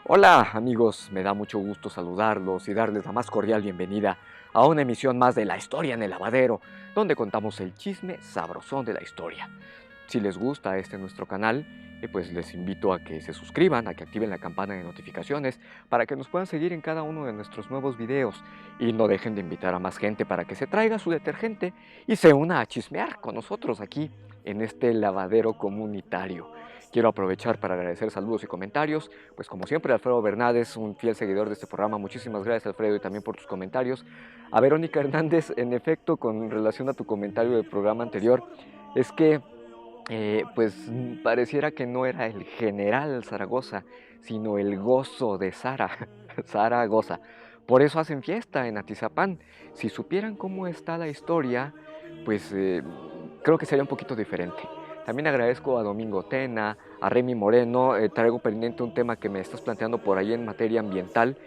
Hola amigos, me da mucho gusto saludarlos y darles la más cordial bienvenida a una emisión más de La Historia en el Lavadero, donde contamos el chisme sabrosón de la historia. Si les gusta nuestro canal, pues les invito a que se suscriban, a que activen la campana de notificaciones para que nos puedan seguir en cada uno de nuestros nuevos videos y no dejen de invitar a más gente para que se traiga su detergente y se una a chismear con nosotros aquí en este lavadero comunitario. Quiero aprovechar para agradecer saludos y comentarios, pues como siempre Alfredo Bernades, un fiel seguidor de este programa, muchísimas gracias Alfredo y también por tus comentarios. A Verónica Hernández, en efecto, con relación a tu comentario del programa anterior, es que pues pareciera que no era el general Zaragoza, sino el gozo de Sara, Zaragoza. Por eso hacen fiesta en Atizapán. Si supieran cómo está la historia, pues creo que sería un poquito diferente. También agradezco a Domingo Tena, a Remy Moreno. Traigo pendiente un tema que me estás planteando por ahí en materia ambiental.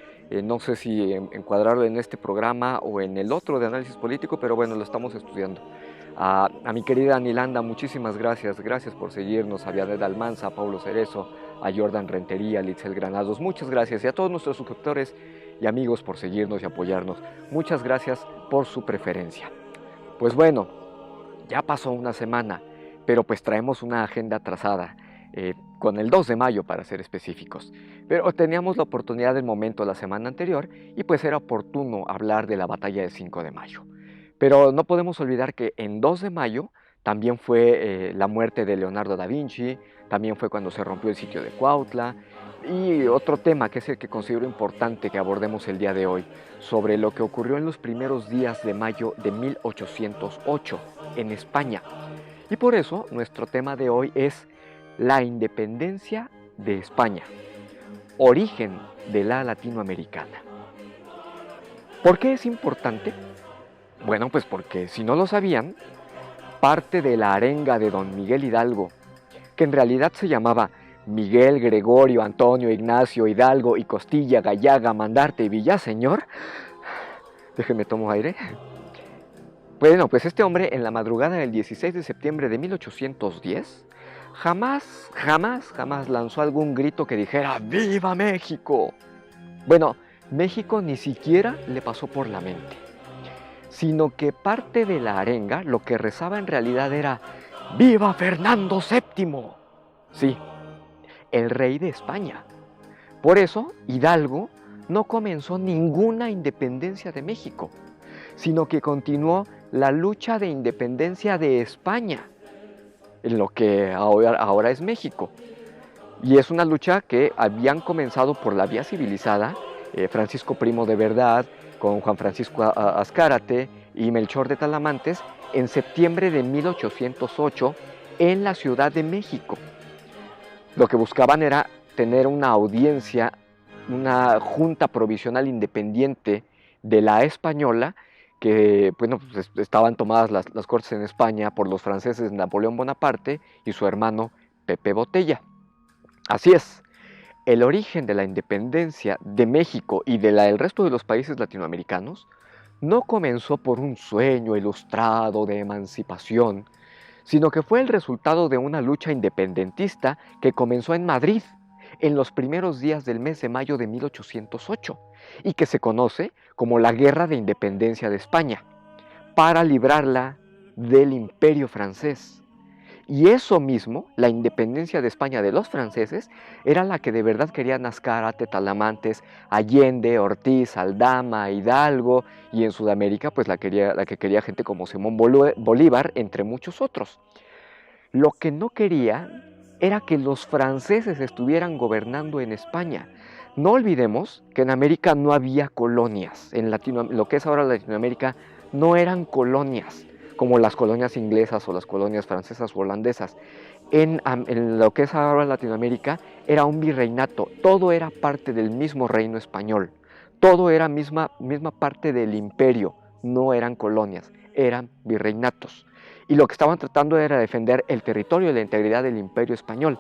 No sé si encuadrarlo en este programa o en el otro de análisis político, pero bueno, lo estamos estudiando. A mi querida Anilanda, muchísimas gracias. Gracias por seguirnos. A Vianed Almanza, a Paulo Cerezo, a Jordan Rentería, a Litzel Granados. Muchas gracias. Y a todos nuestros suscriptores y amigos por seguirnos y apoyarnos. Muchas gracias por su preferencia. Pues bueno, ya pasó una semana, pero pues traemos una agenda atrasada. Con el 2 de mayo para ser específicos. Pero teníamos la oportunidad del momento la semana anterior y pues era oportuno hablar de la batalla del 5 de mayo. Pero no podemos olvidar que en 2 de mayo también fue la muerte de Leonardo da Vinci, también fue cuando se rompió el sitio de Cuautla, y otro tema que es el que considero importante que abordemos el día de hoy, sobre lo que ocurrió en los primeros días de mayo de 1808 en España. Y por eso nuestro tema de hoy es la independencia de España, origen de la latinoamericana. ¿Por qué es importante? Bueno, pues porque si no lo sabían, parte de la arenga de don Miguel Hidalgo, que en realidad se llamaba Miguel Gregorio Antonio Ignacio Hidalgo y Costilla Gallaga Mandarte y Villaseñor, déjenme tomo aire. Bueno, pues este hombre en la madrugada del 16 de septiembre de 1810 jamás lanzó algún grito que dijera ¡Viva México! Bueno, México ni siquiera le pasó por la mente, sino que parte de la arenga lo que rezaba en realidad era ¡Viva Fernando VII! Sí, el rey de España. Por eso, Hidalgo no comenzó ninguna independencia de México, sino que continuó la lucha de independencia de España, en lo que ahora es México. Y es una lucha que habían comenzado por la vía civilizada, Francisco Primo de Verdad, con Juan Francisco Azcárate y Melchor de Talamantes, en septiembre de 1808 en la Ciudad de México. Lo que buscaban era tener una audiencia, una junta provisional independiente de la española, que bueno, pues estaban tomadas las cortes en España por los franceses Napoleón Bonaparte y su hermano Pepe Botella. Así es, el origen de la independencia de México y del resto de los países latinoamericanos no comenzó por un sueño ilustrado de emancipación, sino que fue el resultado de una lucha independentista que comenzó en Madrid en los primeros días del mes de mayo de 1808 y que se conoce como la Guerra de Independencia de España, para librarla del Imperio francés. Y eso mismo, la independencia de España de los franceses, era la que de verdad querían Azcárate, Talamantes, Allende, Ortiz, Aldama, Hidalgo, y en Sudamérica pues la que quería gente como Simón Bolívar, entre muchos otros. Lo que no quería era que los franceses estuvieran gobernando en España. No olvidemos que en América no había colonias, en lo que es ahora Latinoamérica no eran colonias, como las colonias inglesas o las colonias francesas o holandesas. En lo que es ahora Latinoamérica era un virreinato, todo era parte del mismo reino español, todo era misma parte del imperio, no eran colonias, eran virreinatos. Y lo que estaban tratando era defender el territorio y la integridad del imperio español.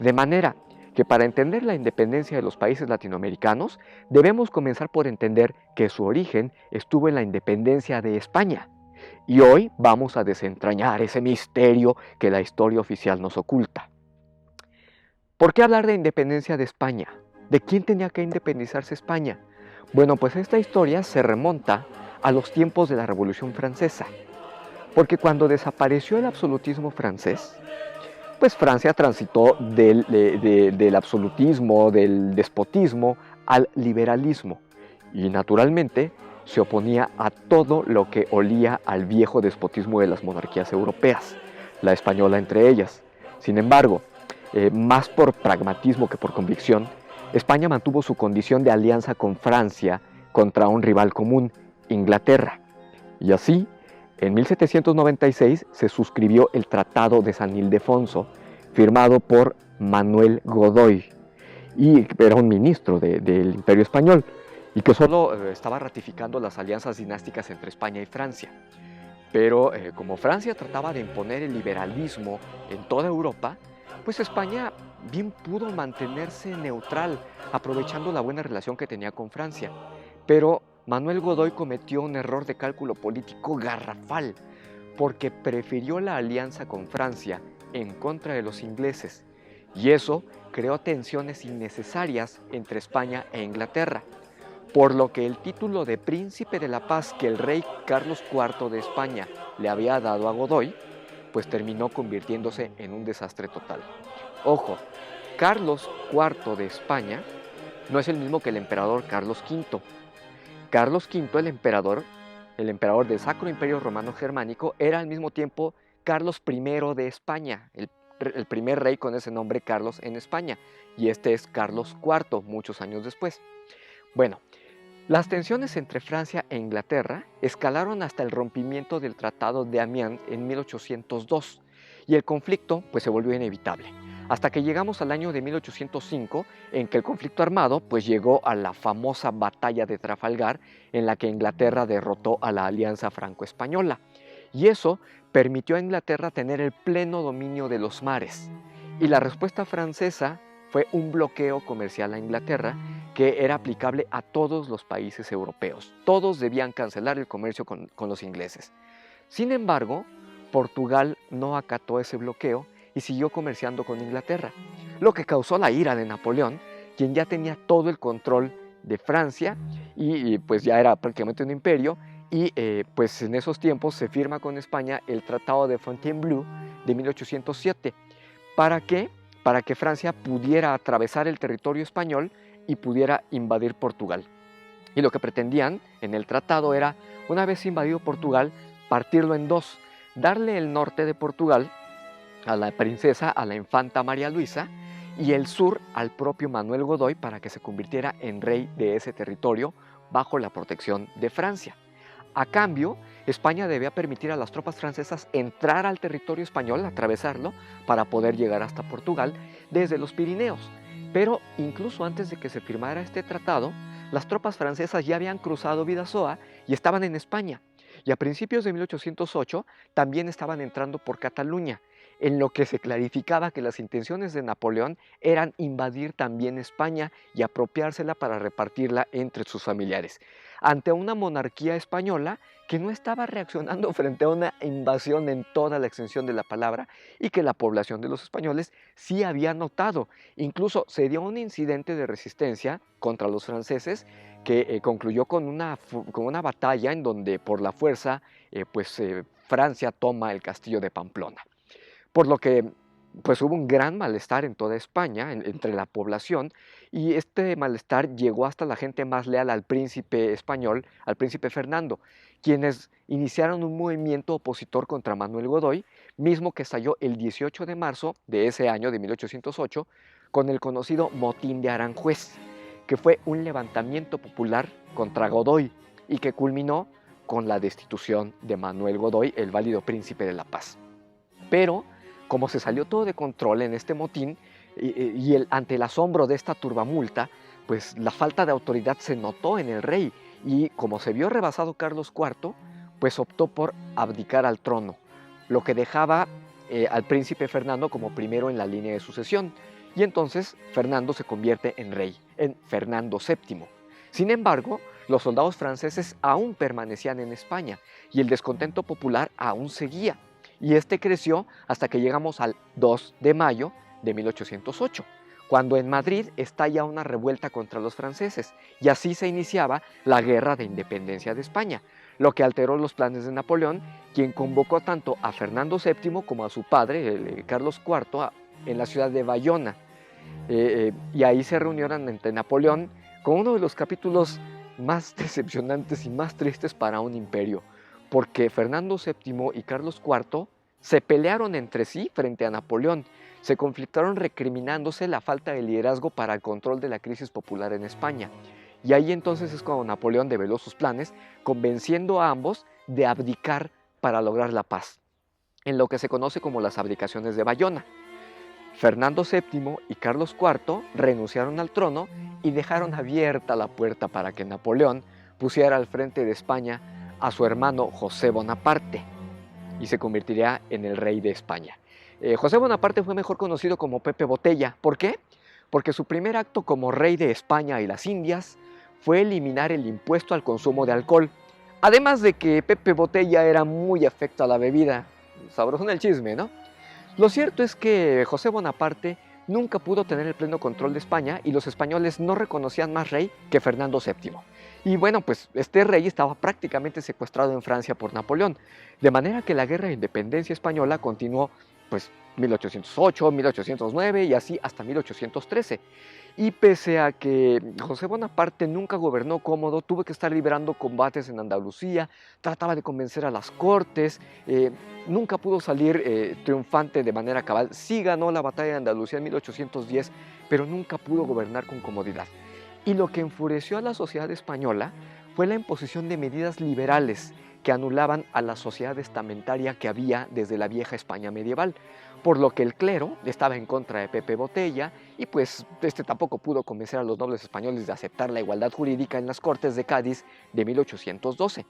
De manera que para entender la independencia de los países latinoamericanos, debemos comenzar por entender que su origen estuvo en la independencia de España. Y hoy vamos a desentrañar ese misterio que la historia oficial nos oculta. ¿Por qué hablar de independencia de España? ¿De quién tenía que independizarse España? Bueno, pues esta historia se remonta a los tiempos de la Revolución Francesa, porque cuando desapareció el absolutismo francés, pues Francia transitó del absolutismo, del despotismo, al liberalismo, y naturalmente se oponía a todo lo que olía al viejo despotismo de las monarquías europeas, la española entre ellas. Sin embargo, más por pragmatismo que por convicción, España mantuvo su condición de alianza con Francia contra un rival común, Inglaterra. Y así, en 1796 se suscribió el Tratado de San Ildefonso, firmado por Manuel Godoy, y era un ministro del Imperio Español, y que solo estaba ratificando las alianzas dinásticas entre España y Francia. Pero como Francia trataba de imponer el liberalismo en toda Europa, pues España bien pudo mantenerse neutral, aprovechando la buena relación que tenía con Francia. Pero Manuel Godoy cometió un error de cálculo político garrafal, porque prefirió la alianza con Francia en contra de los ingleses, y eso creó tensiones innecesarias entre España e Inglaterra, por lo que el título de Príncipe de la Paz que el rey Carlos IV de España le había dado a Godoy, pues terminó convirtiéndose en un desastre total. Ojo, Carlos IV de España no es el mismo que el emperador Carlos V. Carlos V, el emperador del Sacro Imperio Romano Germánico, era al mismo tiempo Carlos I de España, el primer rey con ese nombre Carlos en España, y este es Carlos IV, muchos años después. Bueno, las tensiones entre Francia e Inglaterra escalaron hasta el rompimiento del Tratado de Amiens en 1802, y el conflicto pues se volvió inevitable, hasta que llegamos al año de 1805, en que el conflicto armado pues llegó a la famosa batalla de Trafalgar, en la que Inglaterra derrotó a la alianza franco-española, y eso permitió a Inglaterra tener el pleno dominio de los mares, y la respuesta francesa fue un bloqueo comercial a Inglaterra que era aplicable a todos los países europeos. Todos debían cancelar el comercio con los ingleses. Sin embargo, Portugal no acató ese bloqueo y siguió comerciando con Inglaterra, lo que causó la ira de Napoleón, quien ya tenía todo el control de Francia y pues ya era prácticamente un imperio, y pues en esos tiempos se firma con España el Tratado de Fontainebleau de 1807. ¿Para qué? Para que Francia pudiera atravesar el territorio español y pudiera invadir Portugal. Y lo que pretendían en el tratado era, una vez invadido Portugal, partirlo en dos, darle el norte de Portugal a la princesa, a la infanta María Luisa, y el sur al propio Manuel Godoy para que se convirtiera en rey de ese territorio bajo la protección de Francia. A cambio, España debía permitir a las tropas francesas entrar al territorio español, atravesarlo, para poder llegar hasta Portugal desde los Pirineos. Pero incluso antes de que se firmara este tratado, las tropas francesas ya habían cruzado Bidasoa y estaban en España. Y a principios de 1808 también estaban entrando por Cataluña, en lo que se clarificaba que las intenciones de Napoleón eran invadir también España y apropiársela para repartirla entre sus familiares, ante una monarquía española que no estaba reaccionando frente a una invasión en toda la extensión de la palabra, y que la población de los españoles sí había notado. Incluso se dio un incidente de resistencia contra los franceses que concluyó con una batalla en donde por la fuerza Francia toma el castillo de Pamplona. Por lo que pues hubo un gran malestar en toda España, entre la población, y este malestar llegó hasta la gente más leal al príncipe español, al príncipe Fernando, quienes iniciaron un movimiento opositor contra Manuel Godoy, mismo que estalló el 18 de marzo de ese año de 1808, con el conocido Motín de Aranjuez, que fue un levantamiento popular contra Godoy y que culminó con la destitución de Manuel Godoy, el válido príncipe de la paz. Pero como se salió todo de control en este motín ante el asombro de esta turbamulta, pues la falta de autoridad se notó en el rey, y como se vio rebasado Carlos IV, pues optó por abdicar al trono, lo que dejaba al príncipe Fernando como primero en la línea de sucesión, y entonces Fernando se convierte en rey, en Fernando VII. Sin embargo, los soldados franceses aún permanecían en España y el descontento popular aún seguía. Y este creció hasta que llegamos al 2 de mayo de 1808, cuando en Madrid estalla una revuelta contra los franceses, y así se iniciaba la Guerra de Independencia de España, lo que alteró los planes de Napoleón, quien convocó tanto a Fernando VII como a su padre, Carlos IV, en la ciudad de Bayona. Y ahí se reunieron ante Napoleón con uno de los capítulos más decepcionantes y más tristes para un imperio, porque Fernando VII y Carlos IV se pelearon entre sí frente a Napoleón, se conflictaron recriminándose la falta de liderazgo para el control de la crisis popular en España. Y ahí entonces es cuando Napoleón develó sus planes, convenciendo a ambos de abdicar para lograr la paz, en lo que se conoce como las abdicaciones de Bayona. Fernando VII y Carlos IV renunciaron al trono y dejaron abierta la puerta para que Napoleón pusiera al frente de España a su hermano José Bonaparte y se convertiría en el rey de España. José Bonaparte fue mejor conocido como Pepe Botella. ¿Por qué? Porque su primer acto como rey de España y las Indias fue eliminar el impuesto al consumo de alcohol. Además de que Pepe Botella era muy afecto a la bebida. Sabroso en el chisme, ¿no? Lo cierto es que José Bonaparte nunca pudo tener el pleno control de España y los españoles no reconocían más rey que Fernando VII. Y bueno, pues este rey estaba prácticamente secuestrado en Francia por Napoleón, de manera que la Guerra de Independencia Española continuó pues 1808, 1809 y así hasta 1813. Y pese a que José Bonaparte nunca gobernó cómodo, tuvo que estar librando combates en Andalucía, trataba de convencer a las cortes, nunca pudo salir triunfante de manera cabal. Sí ganó la batalla de Andalucía en 1810, pero nunca pudo gobernar con comodidad. Y lo que enfureció a la sociedad española fue la imposición de medidas liberales que anulaban a la sociedad estamentaria que había desde la vieja España medieval, por lo que el clero estaba en contra de Pepe Botella y pues este tampoco pudo convencer a los nobles españoles de aceptar la igualdad jurídica en las Cortes de Cádiz de 1812,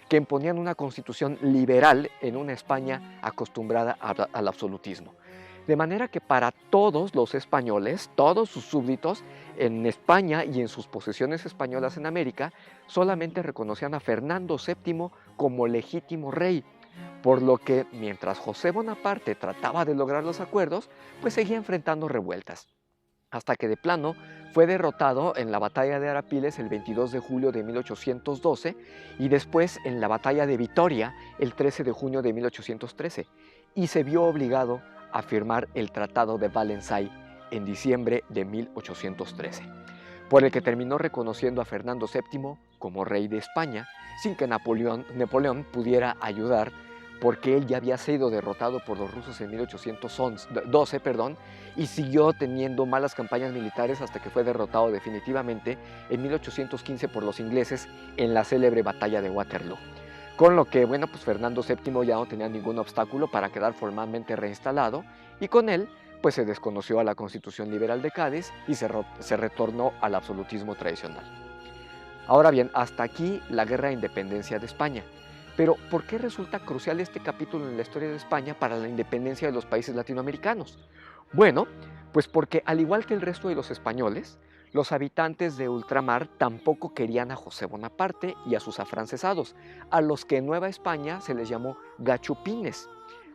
que imponían una constitución liberal en una España acostumbrada al absolutismo. De manera que para todos los españoles, todos sus súbditos en España y en sus posesiones españolas en América, solamente reconocían a Fernando VII como legítimo rey, por lo que mientras José Bonaparte trataba de lograr los acuerdos, pues seguía enfrentando revueltas, hasta que de plano fue derrotado en la batalla de Arapiles el 22 de julio de 1812 y después en la batalla de Vitoria el 13 de junio de 1813, y se vio obligado a firmar el Tratado de Valenciennes en diciembre de 1813, por el que terminó reconociendo a Fernando VII como rey de España, sin que Napoleón pudiera ayudar, porque él ya había sido derrotado por los rusos en 1812, y siguió teniendo malas campañas militares hasta que fue derrotado definitivamente en 1815 por los ingleses en la célebre batalla de Waterloo. Con lo que, bueno, pues Fernando VII ya no tenía ningún obstáculo para quedar formalmente reinstalado, y con él pues se desconoció a la Constitución Liberal de Cádiz y se retornó al absolutismo tradicional. Ahora bien, hasta aquí la Guerra de Independencia de España. Pero, ¿por qué resulta crucial este capítulo en la historia de España para la independencia de los países latinoamericanos? Bueno, pues porque al igual que el resto de los españoles, los habitantes de ultramar tampoco querían a José Bonaparte y a sus afrancesados, a los que en Nueva España se les llamó gachupines.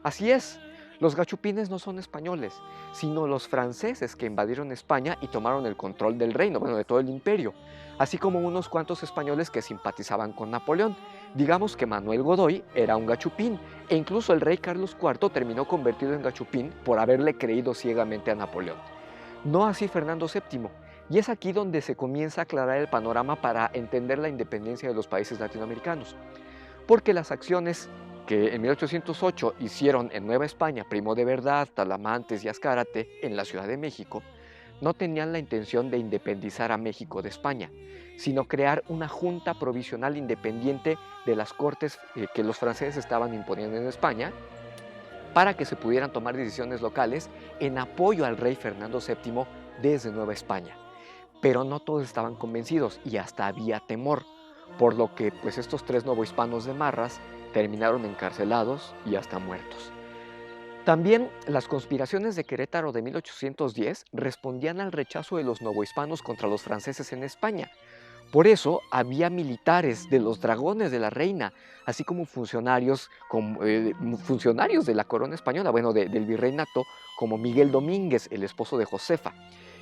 Así es, los gachupines no son españoles, sino los franceses que invadieron España y tomaron el control del reino, bueno, de todo el imperio, así como unos cuantos españoles que simpatizaban con Napoleón. Digamos que Manuel Godoy era un gachupín, e incluso el rey Carlos IV terminó convertido en gachupín por haberle creído ciegamente a Napoleón. No así Fernando VII, y es aquí donde se comienza a aclarar el panorama para entender la independencia de los países latinoamericanos, porque las acciones que en 1808 hicieron en Nueva España Primo de Verdad, Talamantes y Azcárate en la Ciudad de México, no tenían la intención de independizar a México de España, sino crear una junta provisional independiente de las cortes que los franceses estaban imponiendo en España, para que se pudieran tomar decisiones locales en apoyo al rey Fernando VII desde Nueva España. Pero no todos estaban convencidos y hasta había temor, por lo que pues estos tres novohispanos de Marras terminaron encarcelados y hasta muertos. También las conspiraciones de Querétaro de 1810 respondían al rechazo de los novohispanos contra los franceses en España. Por eso había militares de los dragones de la reina, así como funcionarios de la corona española, bueno, del virreinato, como Miguel Domínguez, el esposo de Josefa,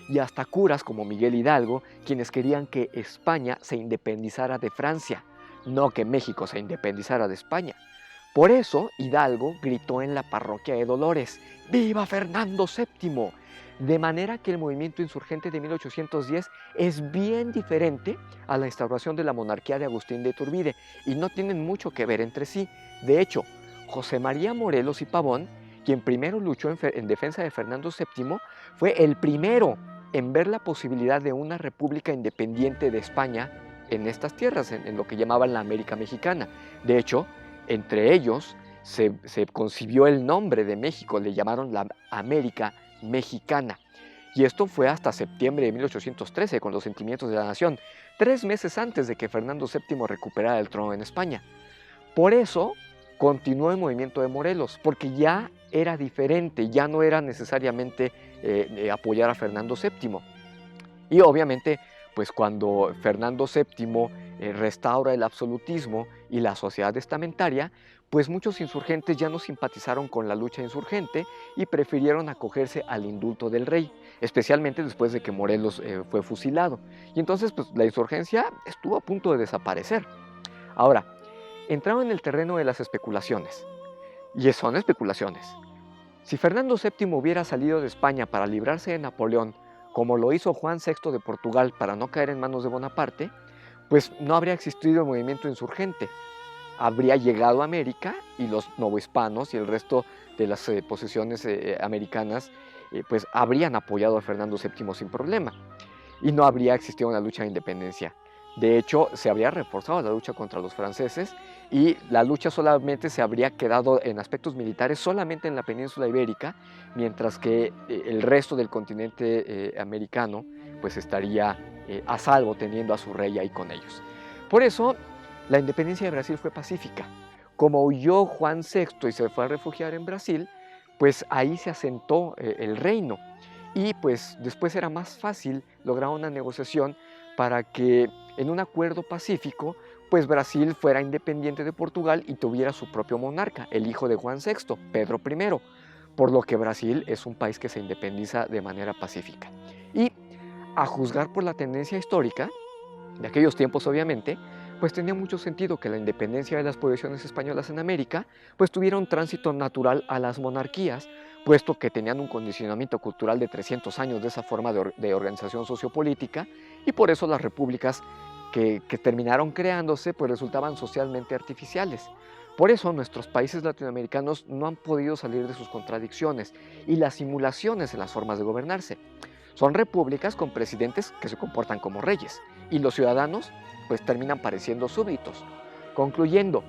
y hasta curas como Miguel Hidalgo, quienes querían que España se independizara de Francia, no que México se independizara de España. Por eso Hidalgo gritó en la parroquia de Dolores: ¡Viva Fernando VII! De manera que el movimiento insurgente de 1810 es bien diferente a la instauración de la monarquía de Agustín de Iturbide y no tienen mucho que ver entre sí. De hecho, José María Morelos y Pavón, quien primero luchó en defensa de Fernando VII, fue el primero en ver la posibilidad de una república independiente de España en estas tierras, en lo que llamaban la América Mexicana. De hecho, entre ellos se concibió el nombre de México, le llamaron la América Mexicana. Y esto fue hasta septiembre de 1813, con los sentimientos de la nación, 3 meses antes de que Fernando VII recuperara el trono en España. Por eso continuó el movimiento de Morelos, porque ya era diferente, ya no era necesariamente apoyar a Fernando VII. Y obviamente, pues cuando Fernando VII restaura el absolutismo y la sociedad estamentaria, pues muchos insurgentes ya no simpatizaron con la lucha insurgente y prefirieron acogerse al indulto del rey, especialmente después de que Morelos fue fusilado. Y entonces pues, la insurgencia estuvo a punto de desaparecer. Ahora, entraron en el terreno de las especulaciones, y son especulaciones. Si Fernando VII hubiera salido de España para librarse de Napoleón, como lo hizo Juan VI de Portugal para no caer en manos de Bonaparte, pues no habría existido el movimiento insurgente. Habría llegado a América y los novohispanos y el resto de las posesiones americanas pues habrían apoyado a Fernando VII sin problema y no habría existido una lucha de independencia. De hecho, se habría reforzado la lucha contra los franceses y la lucha solamente se habría quedado en aspectos militares solamente en la península ibérica, mientras que el resto del continente americano pues estaría a salvo teniendo a su rey ahí con ellos. Por eso, la independencia de Brasil fue pacífica. Como huyó Juan VI y se fue a refugiar en Brasil, pues ahí se asentó el reino y pues después era más fácil lograr una negociación para que en un acuerdo pacífico pues Brasil fuera independiente de Portugal y tuviera su propio monarca, el hijo de Juan VI, Pedro I, por lo que Brasil es un país que se independiza de manera pacífica. Y a juzgar por la tendencia histórica de aquellos tiempos, obviamente, pues tenía mucho sentido que la independencia de las posesiones españolas en América pues tuviera un tránsito natural a las monarquías, puesto que tenían un condicionamiento cultural de 300 años de esa forma de organización sociopolítica, y por eso las repúblicas que terminaron creándose pues resultaban socialmente artificiales. Por eso nuestros países latinoamericanos no han podido salir de sus contradicciones y las simulaciones en las formas de gobernarse. Son repúblicas con presidentes que se comportan como reyes y los ciudadanos pues terminan pareciendo súbditos. Concluyendo,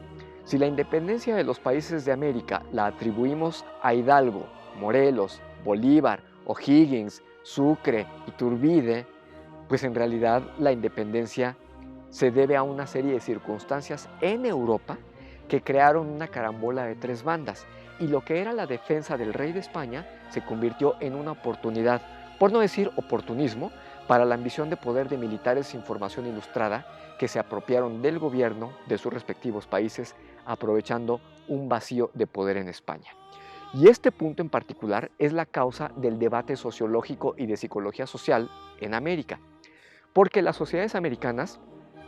si la independencia de los países de América la atribuimos a Hidalgo, Morelos, Bolívar, O'Higgins, Sucre, Iturbide, pues en realidad la independencia se debe a una serie de circunstancias en Europa que crearon una carambola de 3 bandas, y lo que era la defensa del rey de España se convirtió en una oportunidad, por no decir oportunismo, para la ambición de poder de militares sin formación ilustrada que se apropiaron del gobierno de sus respectivos países, aprovechando un vacío de poder en España. Y este punto en particular es la causa del debate sociológico y de psicología social en América, porque las sociedades americanas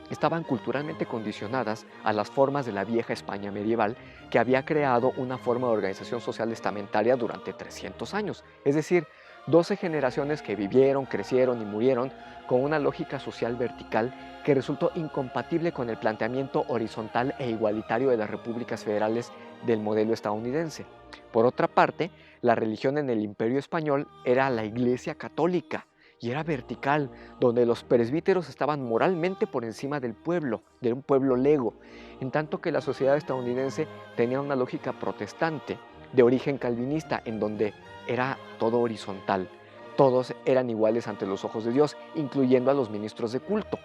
estaban culturalmente condicionadas a las formas de la vieja España medieval, que había creado una forma de organización social estamentaria durante 300 años, es decir, 12 generaciones que vivieron, crecieron y murieron con una lógica social vertical que resultó incompatible con el planteamiento horizontal e igualitario de las repúblicas federales del modelo estadounidense. Por otra parte, la religión en el Imperio Español era la Iglesia Católica, y era vertical, donde los presbíteros estaban moralmente por encima del pueblo, de un pueblo lego, en tanto que la sociedad estadounidense tenía una lógica protestante, de origen calvinista, en donde era todo horizontal. Todos eran iguales ante los ojos de Dios, incluyendo a los ministros de culto.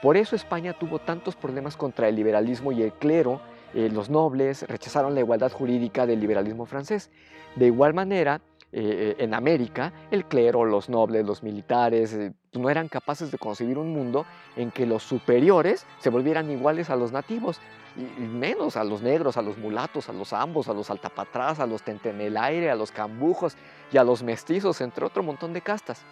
Por eso España tuvo tantos problemas contra el liberalismo y el clero. Los nobles rechazaron la igualdad jurídica del liberalismo francés. De igual manera, en América, el clero, los nobles, los militares, no eran capaces de concebir un mundo en que los superiores se volvieran iguales a los nativos, y menos a los negros, a los mulatos, a los ambos, a los altapatrás, a los tentenelaire, a los cambujos y a los mestizos, entre otro montón de castas.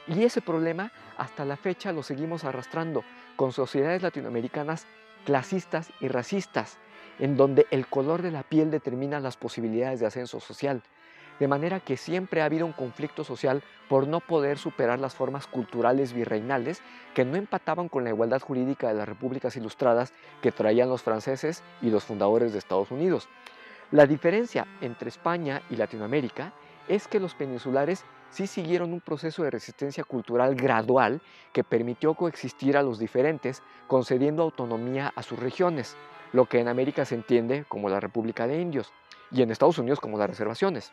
Y ese problema hasta la fecha lo seguimos arrastrando con sociedades latinoamericanas clasistas y racistas, en donde el color de la piel determina las posibilidades de ascenso social. De manera que siempre ha habido un conflicto social por no poder superar las formas culturales virreinales que no empataban con la igualdad jurídica de las repúblicas ilustradas que traían los franceses y los fundadores de Estados Unidos. La diferencia entre España y Latinoamérica es que los peninsulares sí siguieron un proceso de resistencia cultural gradual que permitió coexistir a los diferentes, concediendo autonomía a sus regiones, lo que en América se entiende como la República de Indios y en Estados Unidos como las reservaciones.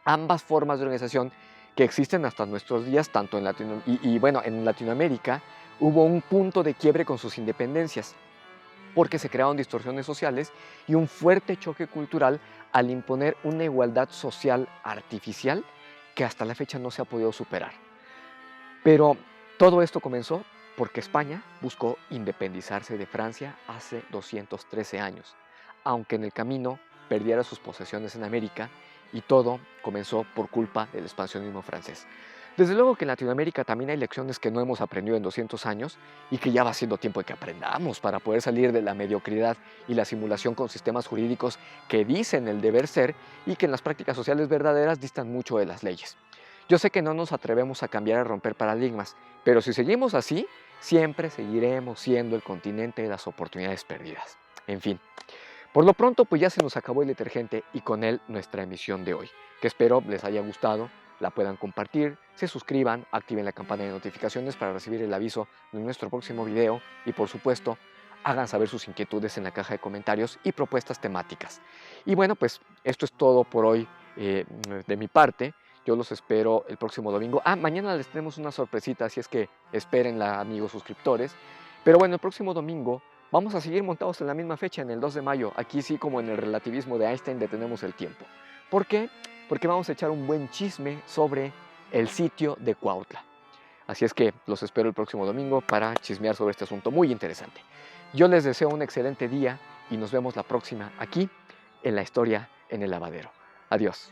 Ambas formas de organización que existen hasta nuestros días, tanto en en Latinoamérica hubo un punto de quiebre con sus independencias, porque se crearon distorsiones sociales y un fuerte choque cultural al imponer una igualdad social artificial que hasta la fecha no se ha podido superar. Pero todo esto comenzó porque España buscó independizarse de Francia hace 213 años, aunque en el camino perdiera sus posesiones en América, y todo comenzó por culpa del expansionismo francés. Desde luego que en Latinoamérica también hay lecciones que no hemos aprendido en 200 años y que ya va siendo tiempo de que aprendamos para poder salir de la mediocridad y la simulación con sistemas jurídicos que dicen el deber ser y que en las prácticas sociales verdaderas distan mucho de las leyes. Yo sé que no nos atrevemos a cambiar y romper paradigmas, pero si seguimos así, siempre seguiremos siendo el continente de las oportunidades perdidas. En fin, por lo pronto pues ya se nos acabó el detergente y con él nuestra emisión de hoy, que espero les haya gustado, la puedan compartir, se suscriban, activen la campana de notificaciones para recibir el aviso de nuestro próximo video y por supuesto hagan saber sus inquietudes en la caja de comentarios y propuestas temáticas. Y bueno, pues esto es todo por hoy de mi parte. Yo los espero el próximo domingo. Mañana les tenemos una sorpresita, así es que espérenla, amigos suscriptores. Pero bueno, el próximo domingo vamos a seguir montados en la misma fecha, en el 2 de mayo. Aquí sí, como en el relativismo de Einstein, detenemos el tiempo. ¿Por qué? Porque vamos a echar un buen chisme sobre el sitio de Cuautla. Así es que los espero el próximo domingo para chismear sobre este asunto muy interesante. Yo les deseo un excelente día y nos vemos la próxima aquí en La Historia en el Lavadero. Adiós.